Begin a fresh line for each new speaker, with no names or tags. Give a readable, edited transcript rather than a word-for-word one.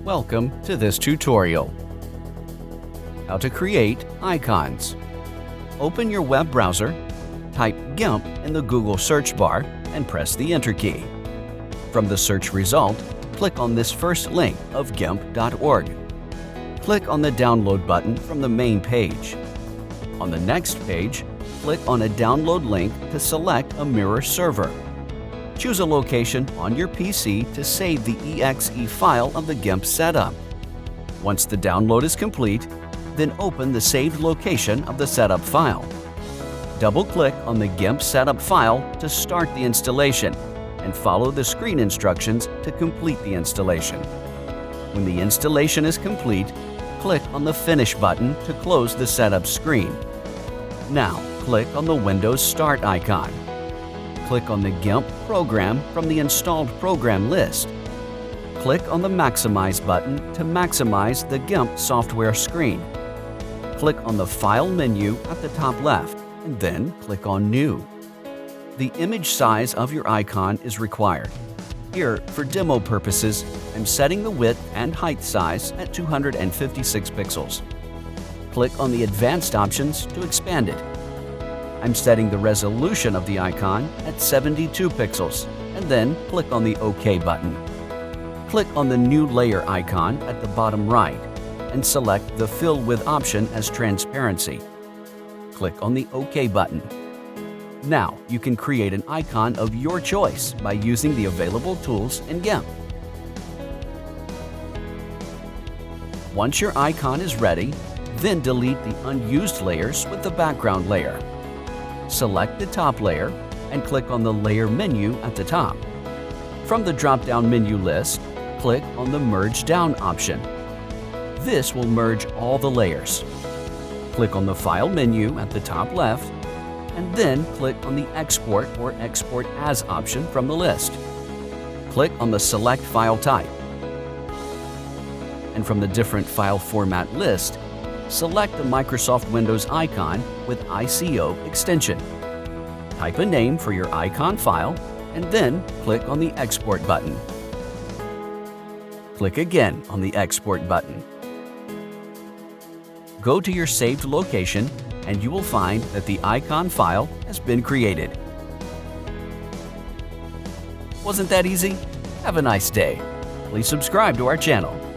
Welcome to this tutorial. How to create icons. Open your web browser, type GIMP in the Google search bar and press the Enter key. From the search result, click on this first link of gimp.org. Click on the download button from the main page. On the next page, click on a download link to select a mirror server. Choose a location on your PC to save the exe file of the GIMP setup. Once the download is complete, then open the saved location of the setup file. Double-click on the GIMP setup file to start the installation and follow the screen instructions to complete the installation. When the installation is complete, click on the Finish button to close the setup screen. Now, click on the Windows Start icon. Click on the GIMP program from the installed program list. Click on the Maximize button to maximize the GIMP software screen. Click on the File menu at the top left and then click on New. The image size of your icon is required. Here, for demo purposes, I'm setting the width and height size at 256 pixels. Click on the Advanced options to expand it. I'm setting the resolution of the icon at 72 pixels and then click on the OK button. Click on the New Layer icon at the bottom right and select the Fill With option as transparency. Click on the OK button. Now you can create an icon of your choice by using the available tools in GIMP. Once your icon is ready, then delete the unused layers with the background layer. Select the top layer and click on the Layer menu at the top. From the drop-down menu list, click on the Merge Down option. This will merge all the layers. Click on the File menu at the top left, and then click on the Export or Export As option from the list. Click on the Select File Type. And from the different file format list, select the Microsoft Windows icon with ICO extension. Type a name for your icon file and then click on the Export button. Click again on the Export button. Go to your saved location and you will find that the icon file has been created. Wasn't that easy? Have a nice day. Please subscribe to our channel.